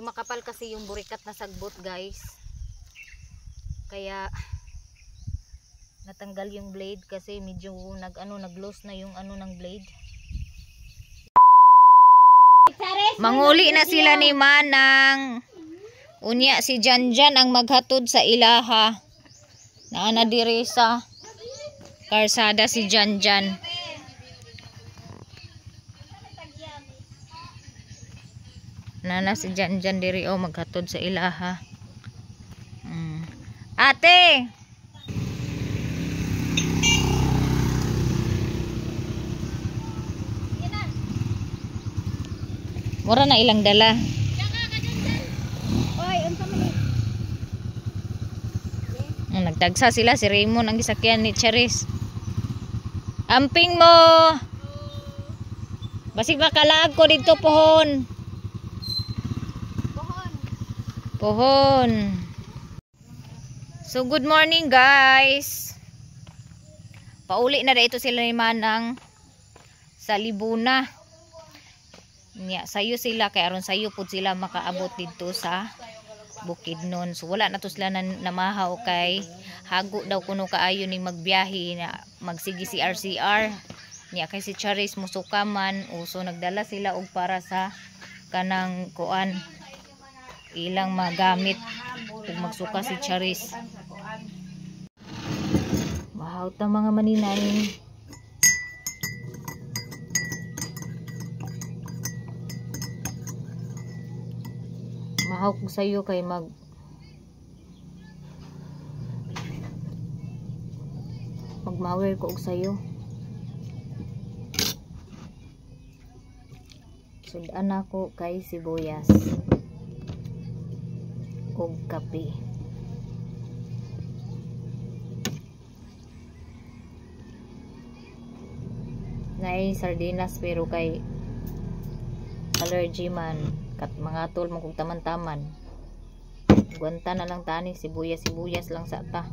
makapal kasi yung burikat na sagbot, guys. Kaya natanggal yung blade kasi medyo nag-loss na yung ng blade. Manguli na sila ni Manang. Unya si Janjan ang maghatod sa ilaha. Naana diri sa karsada si Janjan. Nana si Janjan diri maghatod sa ilaha. Ate. Mura na ilang dala. Nagtagsa sila si Raymond ang gisakyan ni Charis. Amping mo. Basig makalag ko dito pohon. Pohon. So good morning, guys. Pauli na dito sila ni Manang sa Libuna. Nya sayo sila kay aron sayo pud sila makaabot dito sa Bukidnon. So wala na to sila namahaw kay hago daw kuno kaayo ning magbiyahe na magsigi si RCR. Nya kay si Charis musuka man, so nagdala sila og para sa kanang kuan ilang magamit ug magsuka si Charis. Mahaw ta mga maninay. Mahaw ko sa'yo kay magmawer ko og sa'yo. Sudan ako kay sibuyas og kape. Nay sardinas pero kay allergy man. Kat mga tol mo kung taman-taman. Guwanta na lang tani, sibuyas lang sa ta.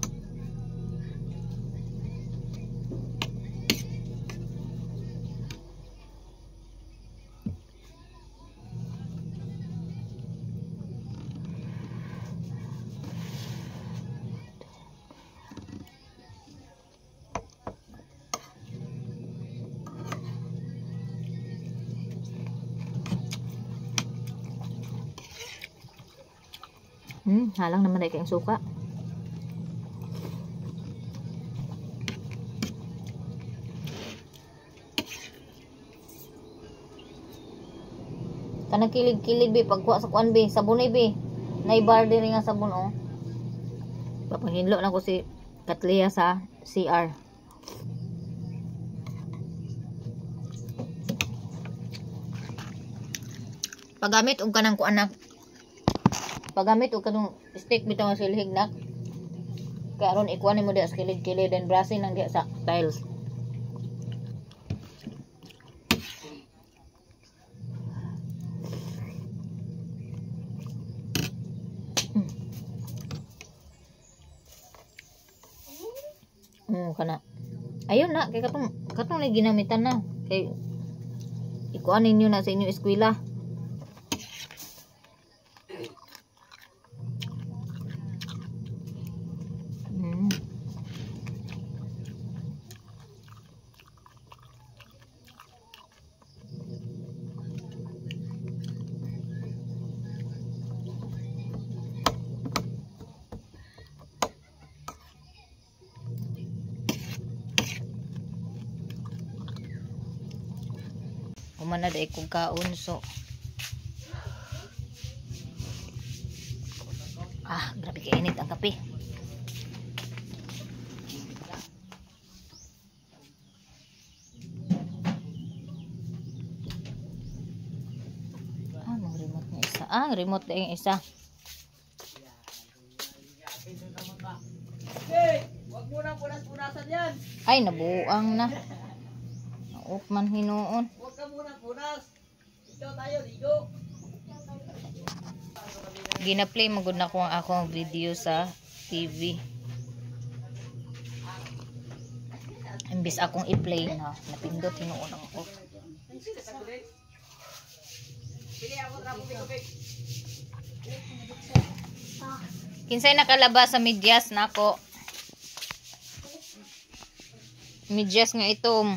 Halang naman ay kayong suka. Kanang kilig-kilig be pagkuha sa kuan be, sabon be. Naibar diri nga sabon Papahinlo na ko si Katlia sa CR. Pagamit og kanang kuan na pagamit og kanong stick bitaw nga silhig na kay aron ikuan nimo diha sa kilid-kilid and brushing nang diha sa tiles. Kana ayun na kay katong lagi ginamitan na kay ikuan ninyo na sa inyo eskwela. Kumana day kong kaon so grabe kainit ang kape. Ang remote na isa. Remote na yung isa. Wag mo na punas-punasan yan. Ay nabuang na. Naop man hinoon. Huwag ka muna punas. Ikaw tayo, ligo. Gina-play magud na ko ang akong video sa TV. Imbis akong i-play na napindot hinoon ang off. Pili ako ng kape. Kinsay nakalabas sa medyas nako. Medyas nga itom.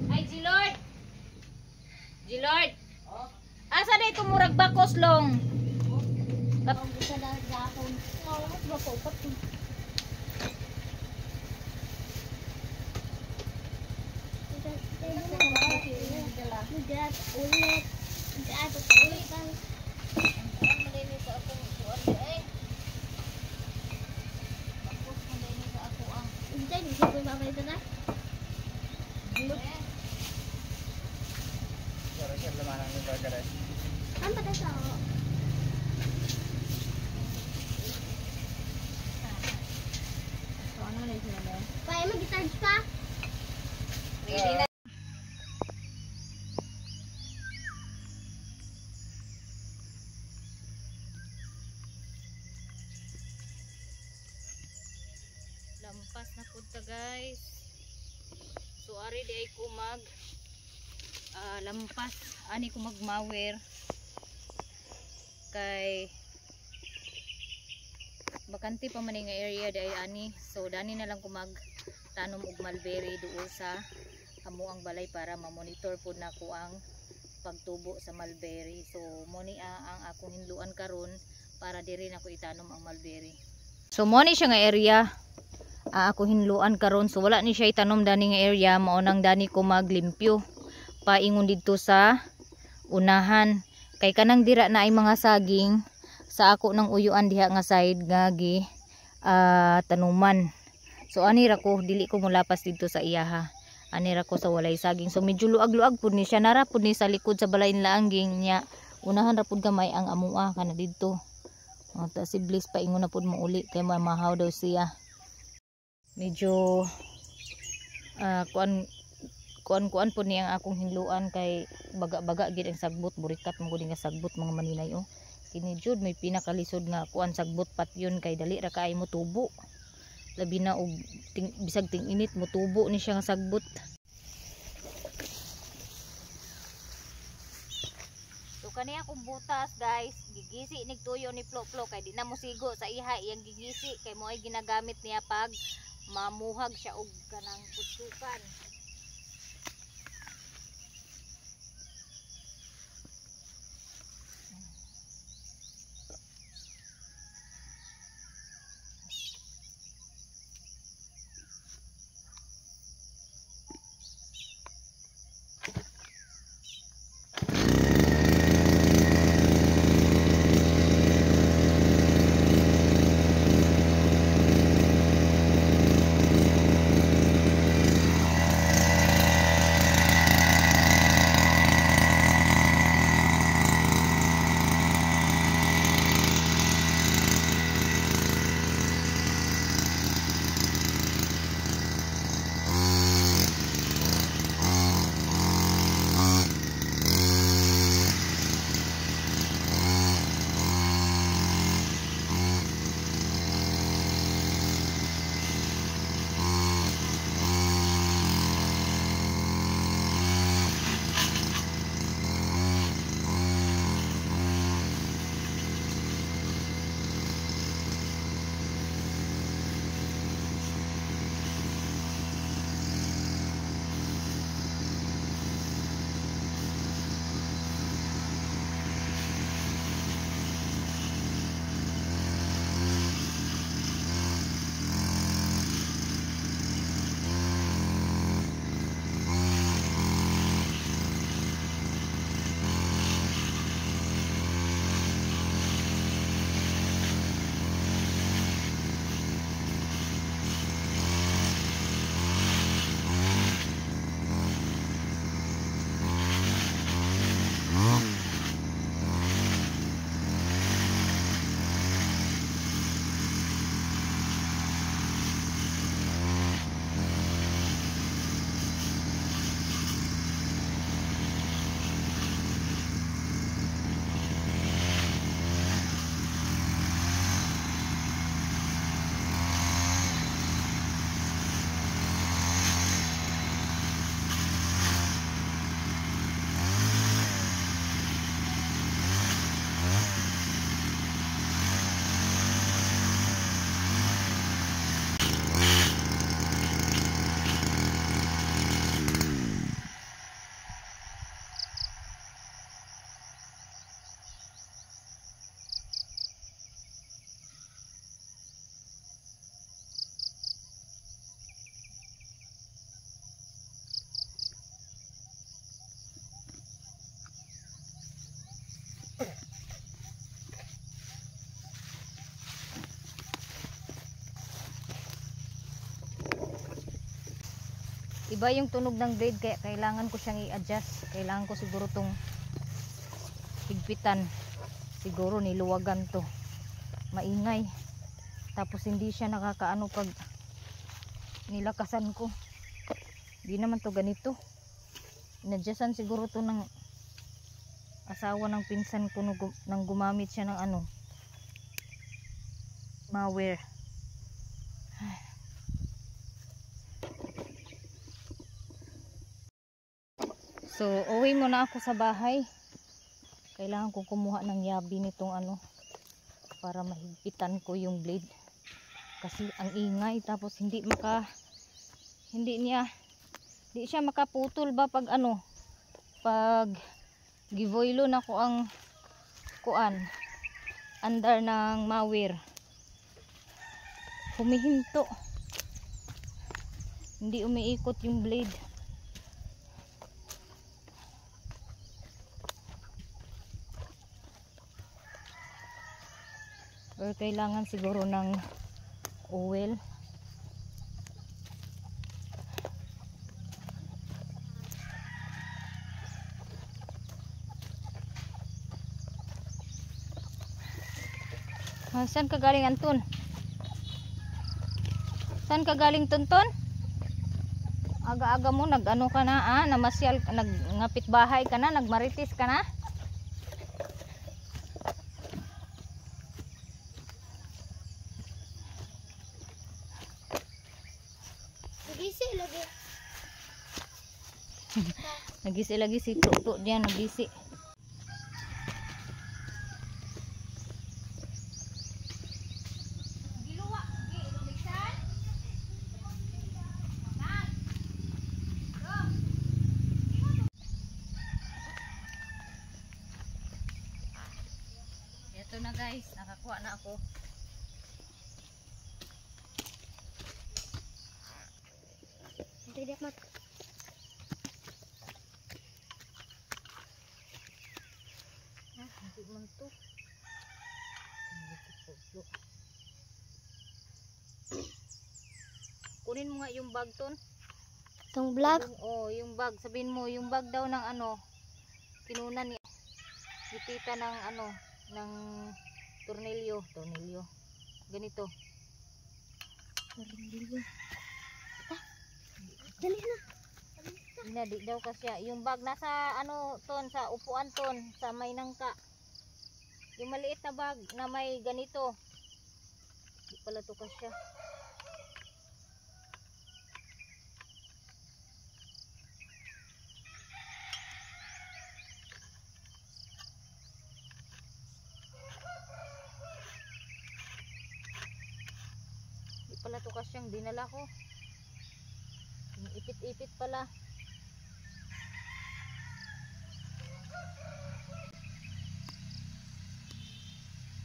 Ay, G-Lord! G-Lord! Asa na ito murag bakos long? Ready na. Lampas na punta guys. So ari di ay ko mag lampas ani ko magmawer kay bakante pa man nga area di ay ani. So dani na lang ko mag tanom og mulberry duol sa amo ang balay para ma-monitor po na ko ang pagtubo sa mulberry. So mo ni ang akong hinluan karon para diri na ko itanom ang mulberry. So mo ni siya nga area ako hinluan karon. So wala ni siya itanom dani nga area, mao nang dani ko maglimpyo paingon didto sa unahan kay kanang dira na ay mga saging sa ako nang uyuan diha nga side nga gi tanuman. So ani ra ko dili ko mulapas didto sa iyaha, ani ra ko sa walay saging. So medyo luag-luag pud ni siya, nara pud ni sa likod sa balay laangging nya unahan ra pud gamay ang amua kana didto. Ta si Bliss paingon na pud mo uli kay mamahaw daw siya. Medyo kuan po ni ang akong hinluan kay baga-baga gid ang sagbot, burikat mo gud nga sagbot mga maninay oh. Kini jud may pinakalisod nga kuan sagbot patyon kay dali ra kaay mo tubo. Labi na og bisag ting init mo tubo ni siya nga sagbot. So kani akong butas guys, gigisi nig tuyo ni Plo-Plo kay di na mo sigo sa iha iyang gigisi kay mo ay ginagamit niya pag mamuhag siya og kanang putsukan. Iba yung tunog ng blade kaya kailangan ko siyang i-adjust. Kailangan ko siguro tong higpitan. Siguro niluwagan to. Maingay. Tapos hindi siya nakakaano pag nilakasan ko. Hindi naman to ganito. Inadjustan siguro to ng asawa ng pinsan ko nang gumamit siya ng ano, malware. So, uwi muna ako sa bahay. Kailangan ko kumuha ng yabi nitong ano para mahigpitan ko yung blade. Kasi ang ingay tapos hindi siya makaputol ba pag ano, pag givoilo na ko ang kuan under ng mawir. Humihinto. Hindi umiikot yung blade. Or kailangan siguro ng oil. Saan ka galing, Anton? Saan ka galing, Tonton? Aga-aga mo nag-ano ka na, namasyal, nagngapit bahay ka na, nagmarites ka na? Nagisi lagi. Nagisi lagi si Tuto diyan, nagisi. Ito na guys, nakakuha na ako. Tidak mat. Hindi man to. Kunin mo nga yung bag ton. Tong vlog. Yung bag. Sabihin mo, yung bag daw ng ano, kinunan ni tita ng ano, ng tornilyo. Ganito. Dali na. Hindi daw kasi yung bag nasa ano ton, sa upuan ton, sa may nangka. Yung maliit na bag na may ganito. Di pala to kasya. Di pala to kasyang dinala ko. Ipit-ipit pala.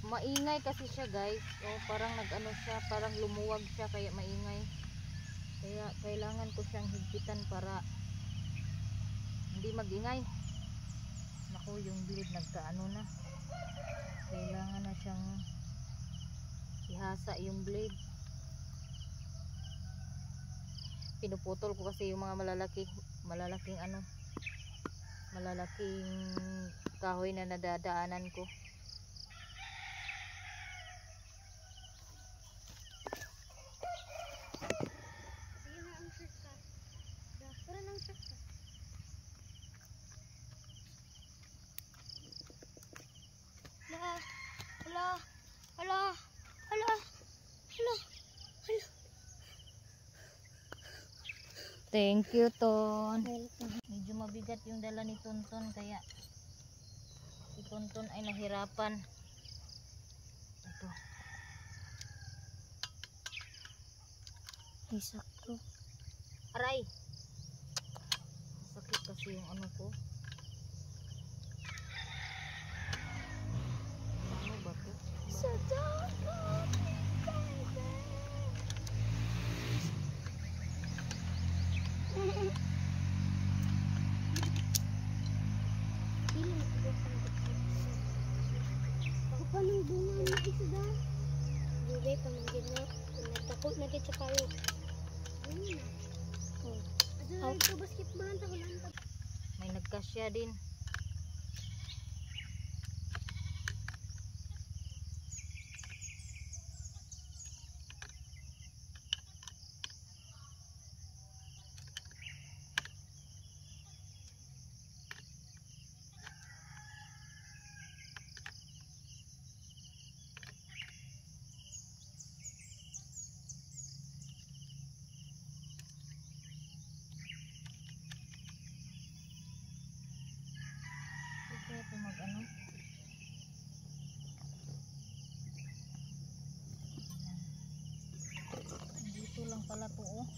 Maingay kasi siya guys. Parang nag-ano siya, parang lumuwag siya kaya maingay. Kaya kailangan ko siyang higpitan para hindi magingay. Naku, yung blade nagkaano na. Kailangan na siyang ihasa yung blade. Pinuputol ko kasi yung mga malalaking kahoy na nadadaanan ko. Sige na ang saka. Para nang saka. Hala. Thank you, Ton. Welcome. Medyo mabigat yung dala ni Tonton kaya si Tonton ay nahirapan. Ito. Ay, sakto. Aray! Sakit kasi yung ano ko. Ano ba to? Sa dapat. Ako pa nang bunga na isa da. Bibay pa man din na. Nagtakot na kita kayo. Ada ito basketball ang tahulan. May nagkasya din. Kaya ito mag-ano. Dito lang pala to oh.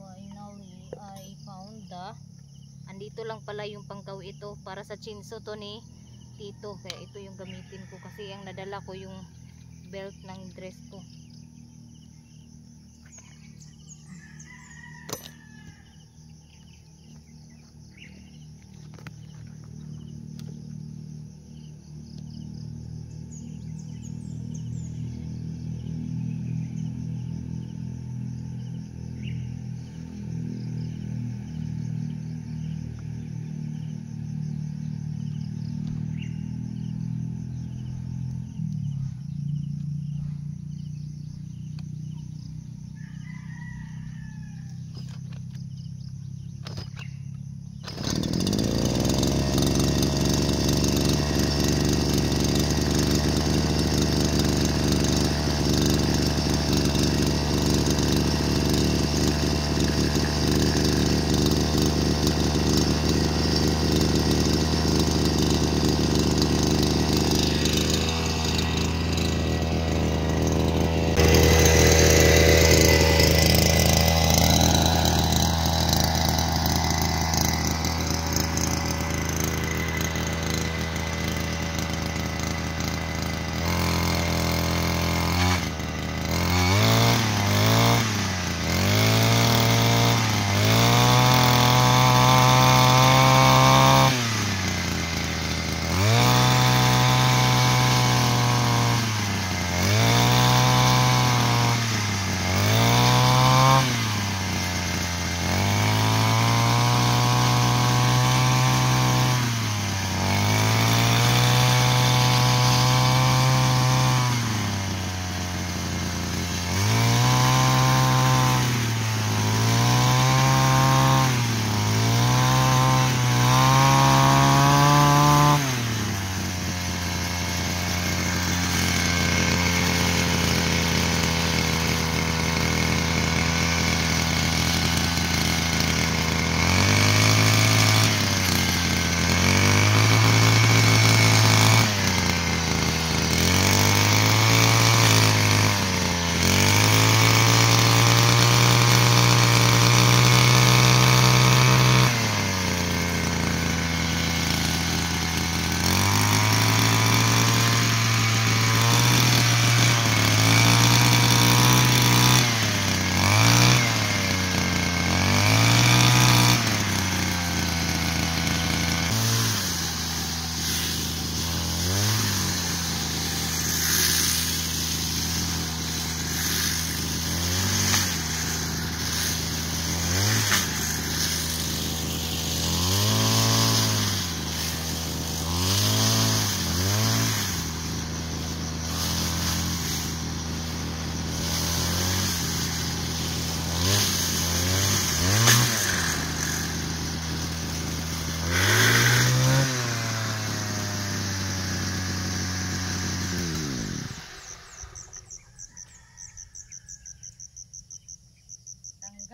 Finally, I found the andito lang pala yung pangkaw ito para sa chinso to ni Tito. Kaya ito yung gamitin ko kasi ang nadala ko yung belt ng dress ko.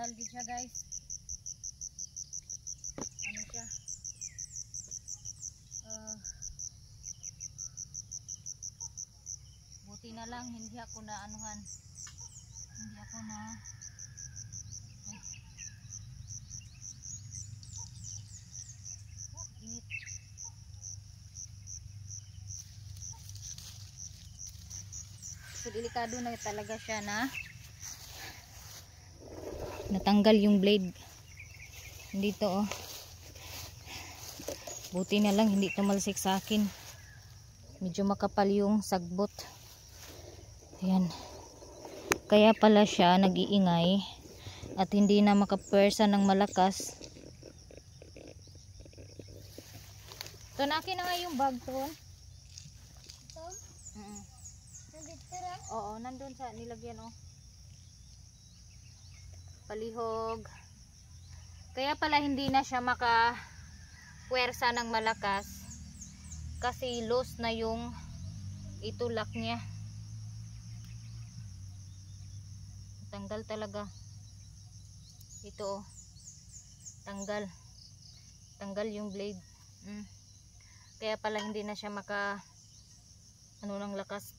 Tanggal din siya guys. Ano siya? Buti na lang hindi ako na anuhan. Hindi ako na init. So delikado na talaga siya na natanggal yung blade dito oh. Buti na lang hindi tumalsik sa akin, medyo makapal yung sagbot. Ayan, kaya pala siya nag-iingay at hindi na makapwersa ng malakas. So naki na nga yung bag ton. Ito? Nandito ra? Oo, nandun sa nilagyan oh. Palihog. Kaya pala hindi na siya makapwersa ng malakas kasi loose na yung itulak niya. Tanggal talaga. Ito oh. Tanggal. Tanggal yung blade. Kaya pala hindi na siya ng lakas.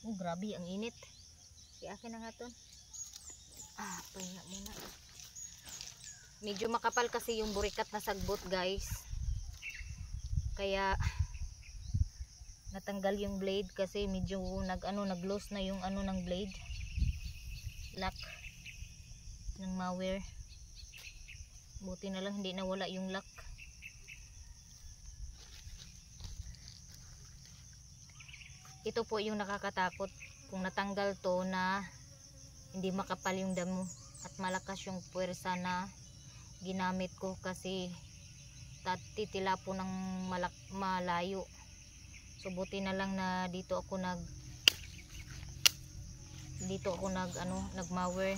Oh, grabe ang init. Akin na nga to. Pahinga muna. Medyo makapal kasi yung burikat na sagbot, guys. Kaya natanggal yung blade kasi medyo nag-loose na yung ng blade. Lock ng mower. Buti na lang hindi nawala yung lock. Ito po yung nakakatakot kung natanggal to na hindi makapal yung damo at malakas yung puwersa na ginamit ko kasi titila po ng malayo. So buti na lang na dito ako nag-mower.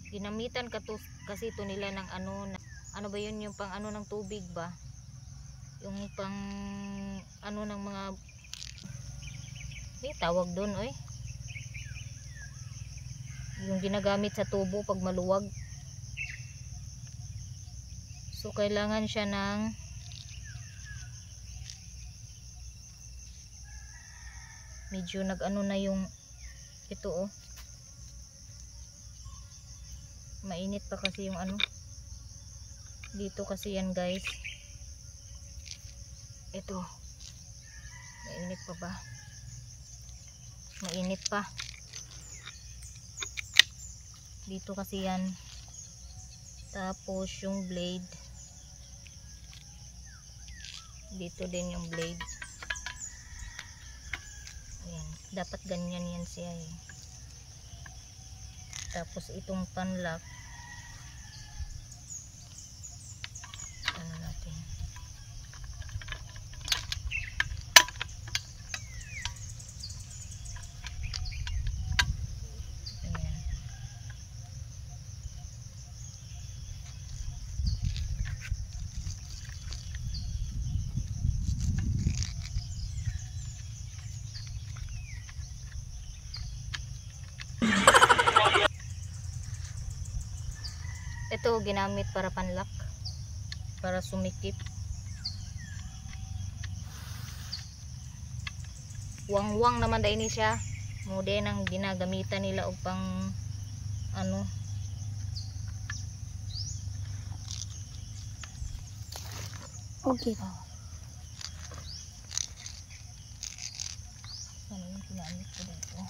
Ginamitan kasi ito nila ng ano ba yun, yung pang ng tubig ba? Yung pang ng mga may tawag doon oy. Yung ginagamit sa tubo pag maluwag. So kailangan siya ng medyo na yung ito oh. Mainit pa kasi yung dito kasi yan, guys. Ito. Mainit pa ba? Mainit pa. Dito kasi yan. Tapos yung blade. Dito din yung blade. Ayan. Dapat ganyan yan siya eh. Tapos itong panlock. Natin. Ayan. Ito ginamit para panlock, para sumikip. Wang-wang naman dahil ni siya. Mude nang ginagamitan nila upang Okay. Ano yung ginamit ko dito?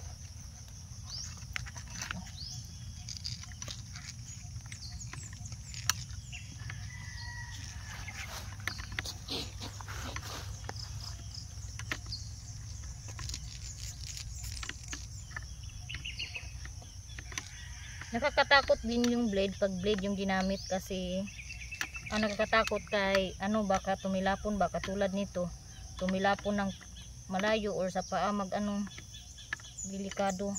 Nakakatakot din yung blade pag blade yung ginamit kasi nakakatakot kay baka tumilapon, baka tulad nito tumilapon ng malayo or sa paa delikado.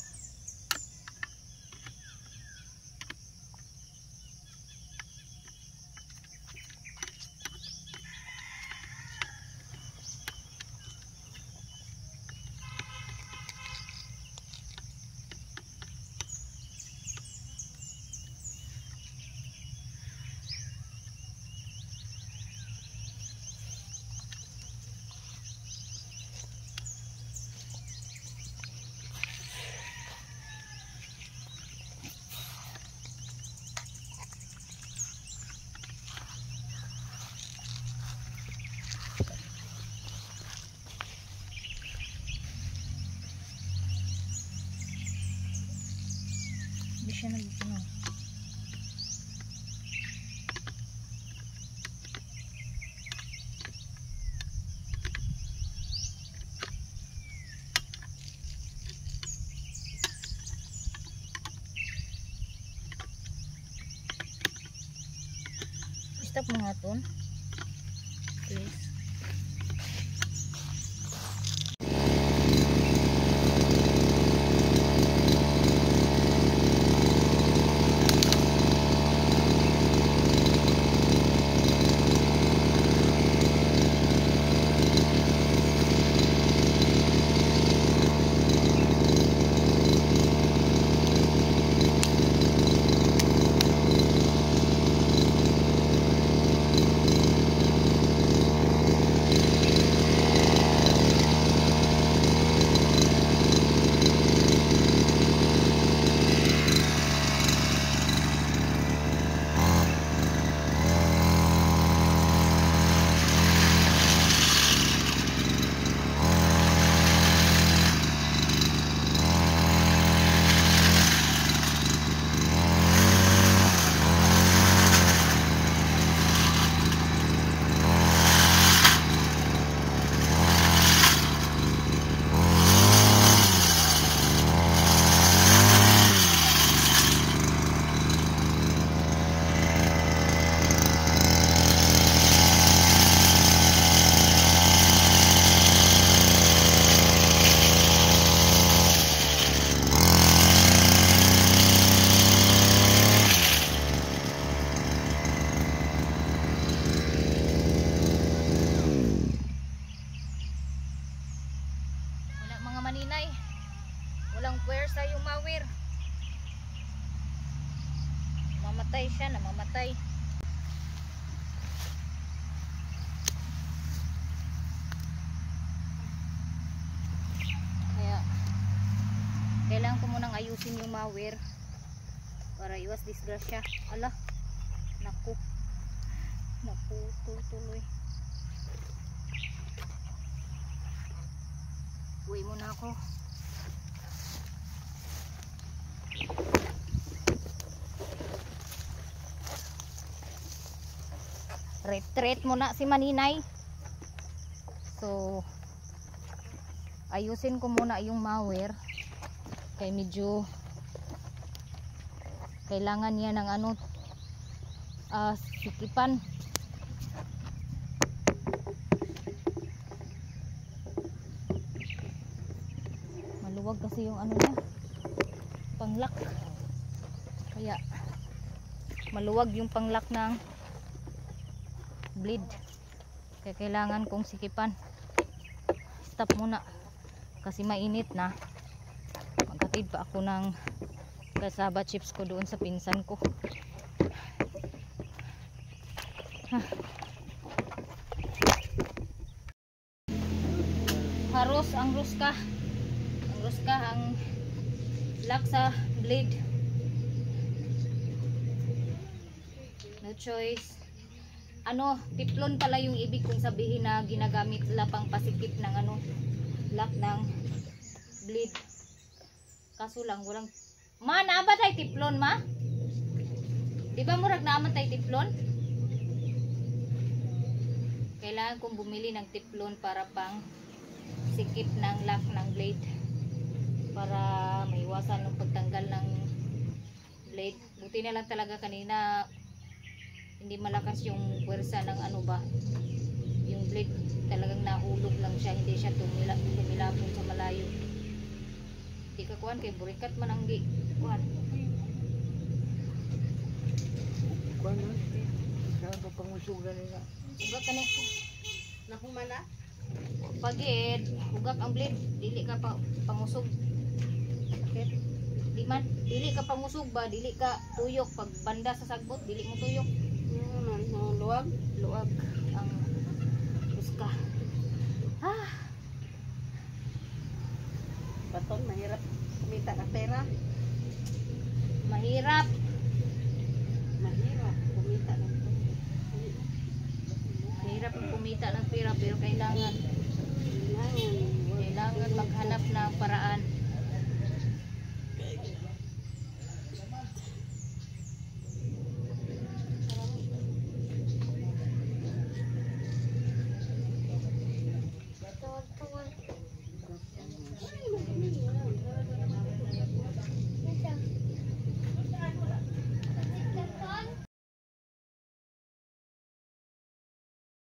siya nag-ano. Stop mo nga ton. Please. Maninay, walang puwersa yung mawir, namamatay siya, namamatay. Kaya kailangan ko munang ayusin yung mawir para iwas disgrasya. Ala, naku, tuloy. Uwi muna ako. Retreat muna si Maninay. So ayusin ko muna yung mower. Kaya medyo kailangan niya ng ano, sikipan. Maluwag kasi yung ano niya, panglak. Kaya maluwag yung panglak ng blade. Kaya kailangan kong sikipan. Stop muna kasi mainit na. Maghatid pa ako ng cassava chips ko doon sa pinsan ko. Haros ang ruska. Ang lock sa blade. No choice. Ano, tiplon pala yung ibig kong sabihin na ginagamit nila pang pasikip ng ano, lock ng blade. Kaso lang walang ma, naaba tayo tiplon, ma? Di ba murag naaman tayo tiplon? Kailangan kong bumili ng tiplon para pang sikip ng lock ng blade, para maiwasan ng pagtanggal ng blade. Buti na lang talaga kanina hindi malakas yung puwersa ng ano ba, yung blade talagang nahulog lang siya, hindi siya tumilapon sa malayo. Di ka kuhan kay burikat man ang di kuhan. Kuan na. Saan ka pangusugan nila? Ugak ka na. Nahumana? Pagid, ugak ang blade, dili ka pa pangusog. Okay? Dili ka pangusog ba, dili ka tuyok. Pag banda sa sagbot, dili mo tuyok. Luwag ang buska. Baton, mahirap kumita ng pera. Mahirap Kumita ng Mahirap kumita ng pera, pero kailangan maghanap ng paraan.